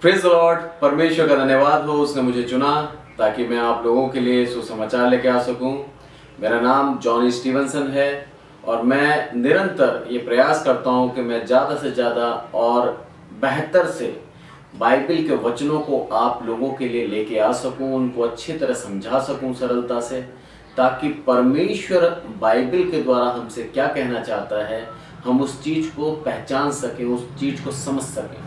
Praise the Lord. परमेश्वर का धन्यवाद हो, उसने मुझे चुना ताकि मैं आप लोगों के लिए सुसमाचार लेके आ सकूं। मेरा नाम जॉनी स्टीवनसन है और मैं निरंतर ये प्रयास करता हूं कि मैं ज़्यादा से ज़्यादा और बेहतर से बाइबल के वचनों को आप लोगों के लिए लेके आ सकूं, उनको अच्छी तरह समझा सकूं सरलता से, ताकि परमेश्वर बाइबल के द्वारा हमसे क्या कहना चाहता है हम उस चीज़ को पहचान सकें, उस चीज़ को समझ सकें।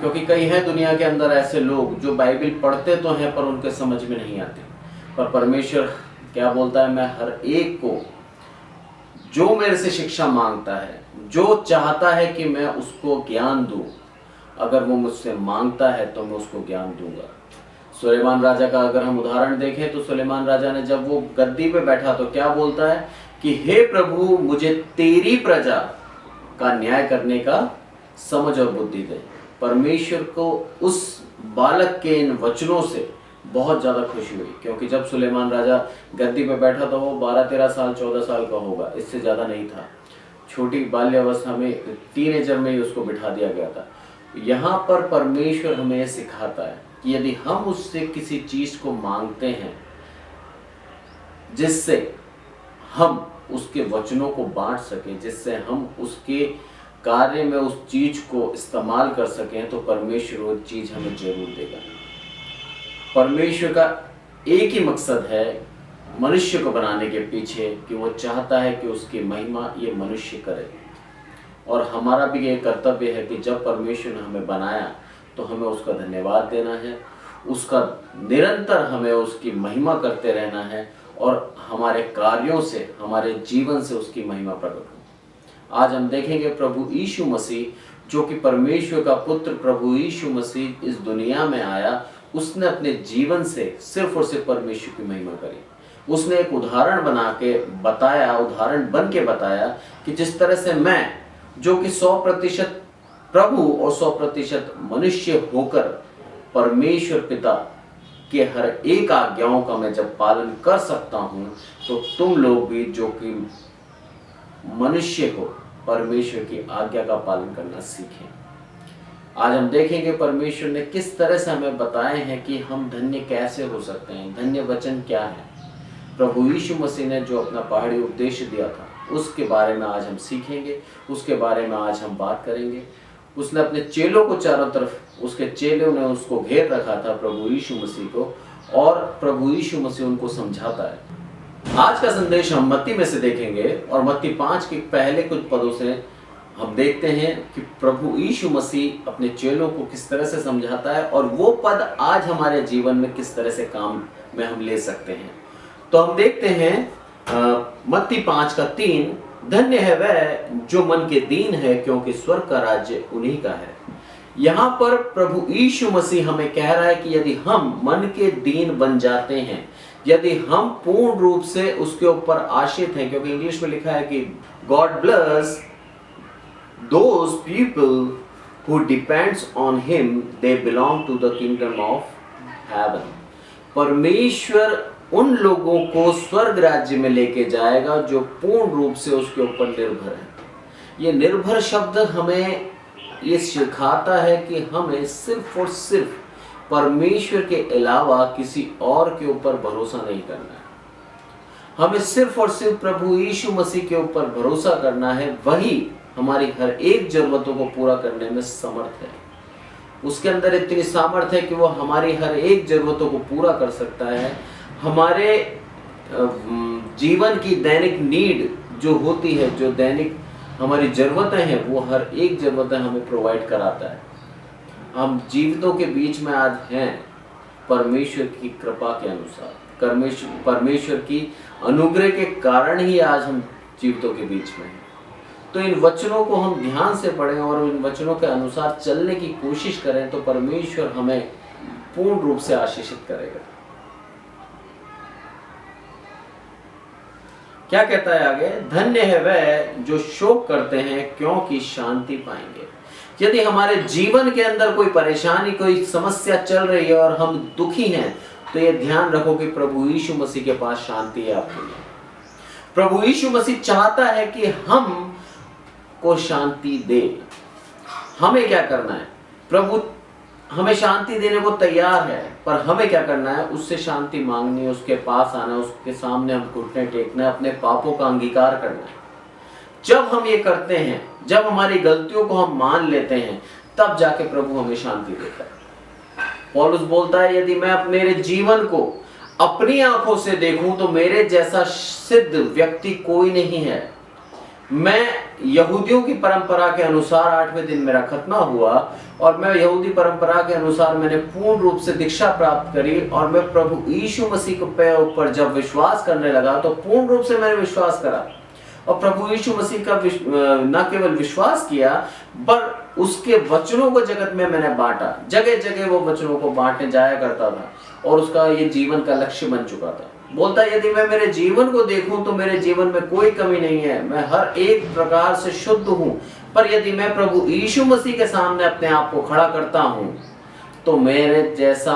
क्योंकि कई हैं दुनिया के अंदर ऐसे लोग जो बाइबल पढ़ते तो हैं पर उनके समझ में नहीं आते। पर परमेश्वर क्या बोलता है, मैं हर एक को जो मेरे से शिक्षा मांगता है, जो चाहता है कि मैं उसको ज्ञान दूं, अगर वो मुझसे मांगता है तो मैं उसको ज्ञान दूंगा। सुलेमान राजा का अगर हम उदाहरण देखें तो सुलेमान राजा ने जब वो गद्दी पे बैठा तो क्या बोलता है कि हे प्रभु, मुझे तेरी प्रजा का न्याय करने का समझ और बुद्धि दे। परमेश्वर को उस बालक के इन वचनों से बहुत ज़्यादा खुशी हुई, क्योंकि जब सुलेमान राजा गद्दी पे बैठा तो वो 12-13 साल 14 साल का होगा, इससे ज़्यादा नहीं था। छोटी बाल्यावस्था में, टीनेजर में ही उसको बिठा दिया गया था। यहाँ पर परमेश्वर हमें सिखाता है कि यदि हम उससे किसी चीज़ को मांगते हैं जिससे हम उसके वचनों को बांट सकें, जिससे हम उसके कार्य में उस चीज को इस्तेमाल कर सकें, तो परमेश्वर वो चीज हमें जरूर देगा। परमेश्वर का एक ही मकसद है मनुष्य को बनाने के पीछे कि वो चाहता है कि उसकी महिमा ये मनुष्य करे। और हमारा भी ये कर्तव्य है कि जब परमेश्वर ने हमें बनाया तो हमें उसका धन्यवाद देना है, उसका निरंतर हमें उसकी महिमा करते रहना है और हमारे कार्यों से, हमारे जीवन से उसकी महिमा प्रकट हो। आज हम देखेंगे प्रभु यीशु मसीह, जो कि परमेश्वर का पुत्र प्रभु यीशु मसीह इस दुनिया में आया, उसने अपने जीवन से सिर्फ और सिर्फ परमेश्वर की महिमा करी। उसने एक उदाहरण बना के बताया, उदाहरण बन के बताया कि जिस तरह से मैं, जो कि 100% प्रभु और 100% मनुष्य होकर परमेश्वर पिता के हर एक आज्ञाओं का मैं जब पालन कर सकता हूं, तो तुम लोग भी जो कि मनुष्य हो परमेश्वर की आज्ञा का पालन करना सीखें। आज हम देखेंगे परमेश्वर ने किस तरह से हमें बताए हैं कि हम धन्य कैसे हो सकते हैं, धन्य वचन क्या है। प्रभु यीशु मसीह ने जो अपना पहाड़ी उपदेश दिया था उसके बारे में आज हम सीखेंगे, उसके बारे में आज हम बात करेंगे। उसने अपने चेलों को चारों तरफ, उसके चेलों ने उसको घेर रखा था प्रभु यीशु मसीह को, और प्रभु यीशु मसीह उनको समझाता है। आज का संदेश हम मत्ती में से देखेंगे और मत्ती 5 के पहले कुछ पदों से हम देखते हैं कि प्रभु यीशु मसीह अपने चेलों को किस तरह से समझाता है और वो पद आज हमारे जीवन में किस तरह से काम में हम ले सकते हैं। तो हम देखते हैं मत्ती 5 का 3, धन्य है वह जो मन के दीन है, क्योंकि स्वर्ग का राज्य उन्हीं का है। यहाँ पर प्रभु यीशु मसीह हमें कह रहा है कि यदि हम मन के दीन बन जाते हैं, यदि हम पूर्ण रूप से उसके ऊपर आश्रित हैं, क्योंकि इंग्लिश में लिखा है कि God bless those people who depends on him, they belong to the kingdom of heaven. परमेश्वर उन लोगों को स्वर्ग राज्य में लेके जाएगा जो पूर्ण रूप से उसके ऊपर निर्भर है। ये निर्भर शब्द हमें ये सिखाता है कि हमें सिर्फ और सिर्फ परमेश्वर के अलावा किसी और के ऊपर भरोसा नहीं करना है। हमें सिर्फ और सिर्फ प्रभु यीशु मसीह के ऊपर भरोसा करना है, वही हमारी हर एक जरूरतों को पूरा करने में समर्थ है। उसके अंदर इतनी सामर्थ है कि वो हमारी हर एक जरूरतों को पूरा कर सकता है। हमारे जीवन की दैनिक नीड जो होती है, जो दैनिक हमारी ज़रूरतें हैं, वो हर एक ज़रूरतें हमें प्रोवाइड कराता है। हम जीवितों के बीच में आज हैं परमेश्वर की कृपा के अनुसार, परमेश्वर की अनुग्रह के कारण ही आज हम जीवितों के बीच में हैं। तो इन वचनों को हम ध्यान से पढ़ें और इन वचनों के अनुसार चलने की कोशिश करें, तो परमेश्वर हमें पूर्ण रूप से आशीषित करेगा। क्या कहता है आगे, धन्य है वह जो शोक करते हैं, क्योंकि शांति पाएंगे। यदि हमारे जीवन के अंदर कोई परेशानी, कोई समस्या चल रही है और हम दुखी हैं, तो ये ध्यान रखो कि प्रभु यीशु मसीह के पास शांति है आपके लिए। प्रभु यीशु मसीह चाहता है कि हम को शांति दे। हमें क्या करना है, प्रभु हमें शांति देने को तैयार है, पर हमें क्या करना है? उससे शांति मांगनी है, उसके पास आना है, उसके सामने हम घुटने टेकना है, अपने पापों का अंगीकार करना है। जब हम ये करते हैं, जब हमारी गलतियों को हम मान लेते हैं, तब जाके प्रभु हमें शांति देता है। पौलुस बोलता है, यदि मैं मेरे जीवन को अपनी आंखों से देखूं तो मेरे जैसा सिद्ध व्यक्ति कोई नहीं है। मैं यहूदियों की परंपरा के अनुसार 8वें दिन मेरा खतना हुआ और मैं यहूदी परंपरा के अनुसार मैंने पूर्ण रूप से दीक्षा प्राप्त करी और मैं प्रभु यीशु मसीह के ऊपर जब विश्वास करने लगा तो पूर्ण रूप से मैंने विश्वास करा और प्रभु यीशु मसीह का न केवल विश्वास किया पर उसके वचनों को जगत में मैंने बांटा। जगह जगह वो वचनों को बांटने जाया करता था और उसका ये जीवन का लक्ष्य बन चुका था। बोलता है, यदि मैं मेरे जीवन को देखूं तो मेरे जीवन में कोई कमी नहीं है, मैं हर एक प्रकार से शुद्ध हूं, पर यदि मैं प्रभु यीशु मसीह के सामने अपने आप को खड़ा करता हूं तो मेरे जैसा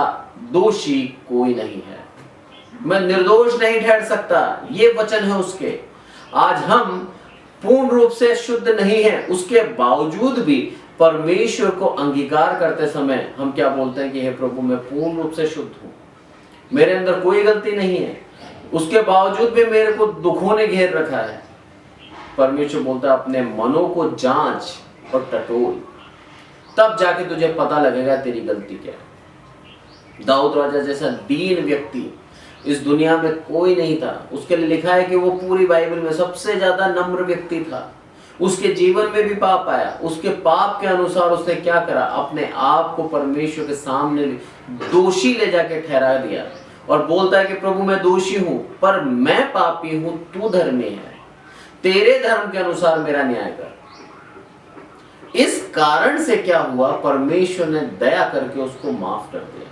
दोषी कोई नहीं है, मैं निर्दोष नहीं ठहर सकता। ये वचन है उसके। आज हम पूर्ण रूप से शुद्ध नहीं हैं, उसके बावजूद भी परमेश्वर को अंगीकार करते समय हम क्या बोलते हैं कि हे प्रभु, मैं पूर्ण रूप से शुद्ध हूं, मेरे अंदर कोई गलती नहीं है। उसके बावजूद भी मेरे को दुखों ने घेर रखा है। परमेश्वर बोलता है, अपने मनों को जांच और टटोल, तब जाके तुझे पता लगेगा तेरी गलती क्या है। दाऊद राजा जैसा दीन व्यक्ति इस दुनिया में कोई नहीं था। उसके लिए लिखा है कि वो पूरी बाइबल में सबसे ज्यादा नम्र व्यक्ति था। उसके जीवन में भी पाप आया, उसके पाप के अनुसार उसने क्या करा? अपने आप को परमेश्वर के सामने दोषी ले जाके ठहरा दिया और बोलता है कि प्रभु, मैं दोषी हूं, पर मैं पापी हूं, तू धर्मी है, तेरे धर्म के अनुसार मेरा न्याय कर। इस कारण से क्या हुआ? परमेश्वर ने दया करके उसको माफ कर दिया।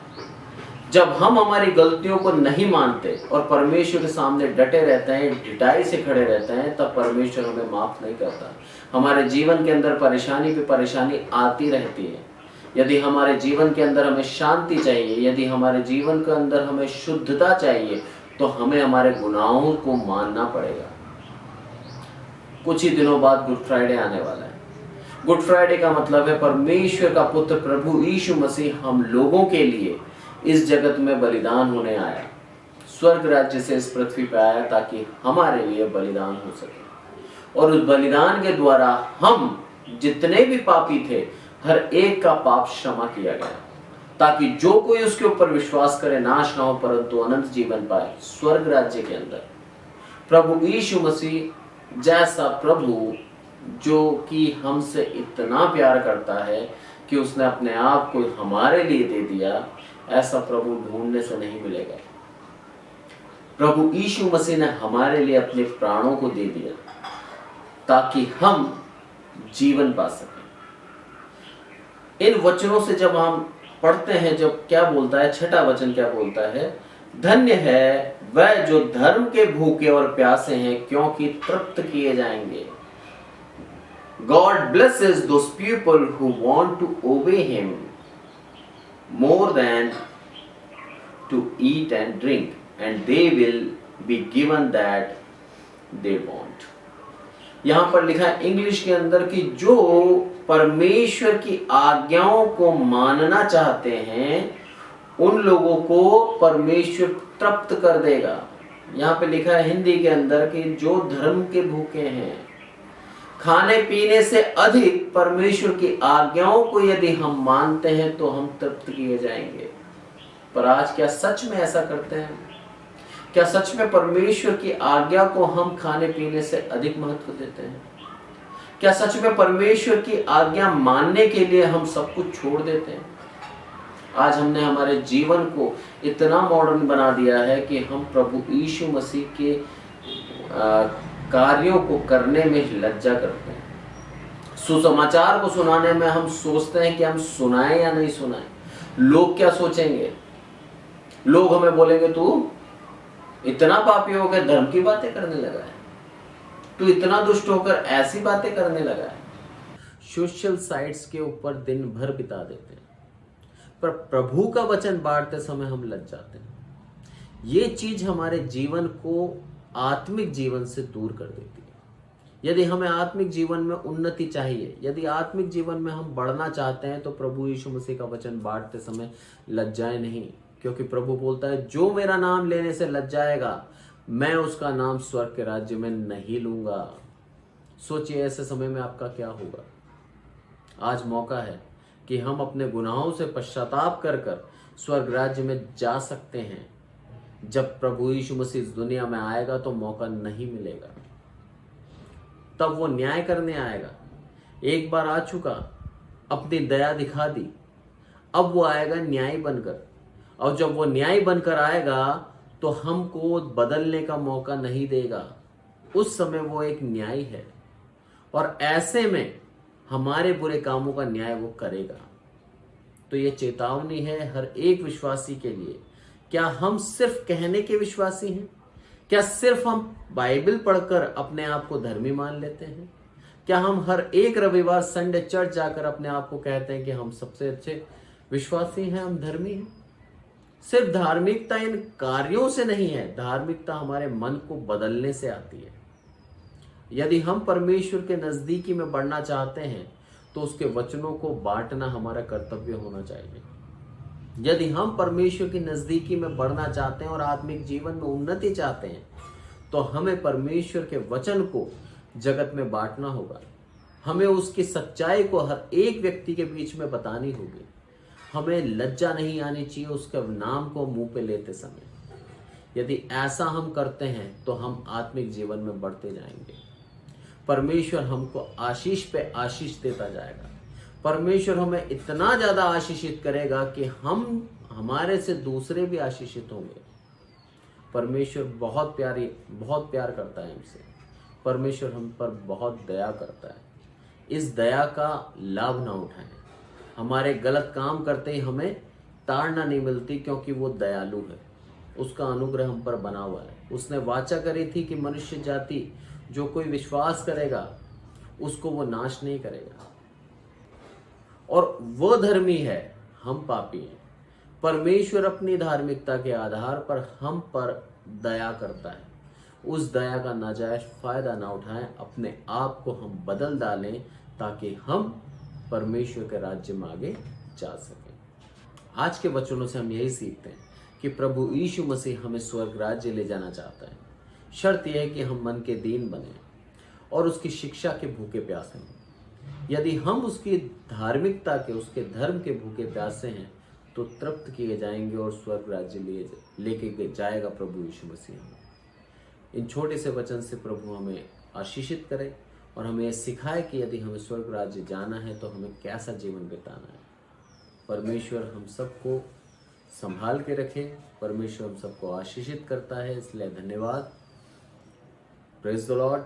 जब हम हमारी गलतियों को नहीं मानते और परमेश्वर के सामने डटे रहते हैं, ढिठाई से खड़े रहते हैं, तब परमेश्वर हमें माफ नहीं करता। हमारे जीवन के अंदर परेशानी पे परेशानी आती रहती है। यदि हमारे जीवन के अंदर हमें शांति चाहिए, यदि हमारे जीवन के अंदर हमें शुद्धता चाहिए, तो हमें हमारे गुनाहों को मानना पड़ेगा। कुछ ही दिनों बाद गुड फ्राइडे आने वाला है। गुड फ्राइडे का मतलब है परमेश्वर का पुत्र प्रभु यीशु मसीह हम लोगों के लिए इस जगत में बलिदान होने आया, स्वर्ग राज्य से इस पृथ्वी पर आया ताकि हमारे लिए बलिदान हो सके। और उस बलिदान के द्वारा हम जितने भी पापी थे, हर एक का पाप क्षमा किया गया, ताकि जो कोई उसके ऊपर विश्वास करे नाश ना हो परंतु अनंत जीवन पाए स्वर्ग राज्य के अंदर। प्रभु यीशु मसीह जैसा प्रभु जो कि हमसे इतना प्यार करता है कि उसने अपने आप को हमारे लिए दे दिया, ऐसा प्रभु ढूंढने से नहीं मिलेगा। प्रभु यीशु मसीह ने हमारे लिए अपने प्राणों को दे दिया ताकि हम जीवन पा सकें। इन वचनों से जब हम पढ़ते हैं, जब क्या बोलता है, छठा वचन क्या बोलता है? धन्य है वह जो धर्म के भूखे और प्यासे हैं, क्योंकि तृप्त किए जाएंगे। God blesses those people who want to obey Him more than to eat and drink, and they will be given that they want. यहाँ पर लिखा है इंग्लिश के अंदर कि जो परमेश्वर की आज्ञाओं को मानना चाहते हैं उन लोगों को परमेश्वर तृप्त कर देगा। यहाँ पे लिखा है हिंदी के अंदर कि जो धर्म के भूखे हैं, खाने पीने से अधिक परमेश्वर की आज्ञाओं को यदि हम मानते हैं तो हम तृप्त किए जाएंगे। पर आज क्या सच में ऐसा करते हैं? क्या सच में परमेश्वर की आज्ञा को हम खाने पीने से अधिक महत्व देते हैं? क्या सच में परमेश्वर की आज्ञा मानने के लिए हम सब कुछ छोड़ देते हैं? आज हमने हमारे जीवन को इतना मॉडर्न बना दिया है कि हम प्रभु यीशु मसीह के कार्यों को करने में लज्जा करते हैं। सुसमाचार को सुनाने में हम सोचते हैं कि हम सुनाएं या नहीं सुनाएं। लोग क्या सोचेंगे? लोग हमें बोलेंगे तू इतना पापी होकर धर्म की बातें करने लगा है, तू इतना दुष्ट होकर ऐसी बातें करने लगा है। सोशल साइट्स के ऊपर दिन भर बिता देते हैं, पर प्रभु का वचन बांटते समय हम लज जाते हैं। ये चीज हमारे जीवन को आत्मिक जीवन से दूर कर देती है। यदि हमें आत्मिक जीवन में उन्नति चाहिए, यदि आत्मिक जीवन में हम बढ़ना चाहते हैं, तो प्रभु यीशु मसीह का वचन बांटते समय लज्जाए नहीं, क्योंकि प्रभु बोलता है जो मेरा नाम लेने से लज्जाएगा मैं उसका नाम स्वर्ग के राज्य में नहीं लूंगा। सोचिए ऐसे समय में आपका क्या होगा। आज मौका है कि हम अपने गुनाहों से पश्चाताप कर कर स्वर्ग राज्य में जा सकते हैं। जब प्रभु यीशु मसीह इस दुनिया में आएगा तो मौका नहीं मिलेगा, तब वो न्याय करने आएगा। एक बार आ चुका, अपनी दया दिखा दी, अब वो आएगा न्यायी बनकर, और जब वो न्यायी बनकर आएगा तो हमको बदलने का मौका नहीं देगा। उस समय वो एक न्यायी है और ऐसे में हमारे बुरे कामों का न्याय वो करेगा। तो ये चेतावनी है हर एक विश्वासी के लिए। क्या हम सिर्फ कहने के विश्वासी हैं? क्या सिर्फ हम बाइबल पढ़कर अपने आप को धर्मी मान लेते हैं? क्या हम हर एक रविवार संडे चर्च जाकर अपने आप को कहते हैं कि हम सबसे अच्छे विश्वासी हैं, हम धर्मी हैं? सिर्फ धार्मिकता इन कार्यों से नहीं है, धार्मिकता हमारे मन को बदलने से आती है। यदि हम परमेश्वर के नजदीकी में बढ़ना चाहते हैं तो उसके वचनों को बांटना हमारा कर्तव्य होना चाहिए। यदि हम परमेश्वर की नजदीकी में बढ़ना चाहते हैं और आत्मिक जीवन में उन्नति चाहते हैं तो हमें परमेश्वर के वचन को जगत में बांटना होगा। हमें उसकी सच्चाई को हर एक व्यक्ति के बीच में बतानी होगी। हमें लज्जा नहीं आनी चाहिए उसके नाम को मुंह पे लेते समय। यदि ऐसा हम करते हैं तो हम आत्मिक जीवन में बढ़ते जाएंगे। परमेश्वर हमको आशीष पे आशीष देता जाएगा। परमेश्वर हमें इतना ज्यादा आशीषित करेगा कि हम हमारे से दूसरे भी आशीषित होंगे। परमेश्वर बहुत प्यार करता है हमसे। परमेश्वर हम पर बहुत दया करता है। इस दया का लाभ ना उठाएं। हमारे गलत काम करते ही हमें ताड़ना नहीं मिलती, क्योंकि वो दयालु है। उसका अनुग्रह हम पर बना हुआ है। उसने वाचा करी थी कि मनुष्य जाति जो कोई विश्वास करेगा उसको वो नाश नहीं करेगा। और वो धर्मी है, हम पापी हैं। परमेश्वर अपनी धार्मिकता के आधार पर हम पर दया करता है। उस दया का नाजायज फायदा ना उठाएं, अपने आप को हम बदल डालें ताकि हम परमेश्वर के राज्य में आगे जा सकें। आज के वचनों से हम यही सीखते हैं कि प्रभु यीशु मसीह हमें स्वर्ग राज्य ले जाना चाहता है। शर्त यह है कि हम मन के दीन बने और उसकी शिक्षा के भूखे प्यासे हैं। यदि हम उसकी धार्मिकता के, उसके धर्म के भूखे प्यासे हैं तो तृप्त किए जाएंगे और स्वर्ग राज्य लेके जाएगा प्रभु यीशु मसीह हमें। इन छोटे से वचन से प्रभु हमें आशीषित करे और हमें सिखाए कि यदि हमें स्वर्ग राज्य जाना है तो हमें कैसा जीवन बिताना है। परमेश्वर हम सबको संभाल के रखे। परमेश्वर हम सबको आशीषित करता है, इसलिए धन्यवाद। Praise the Lord.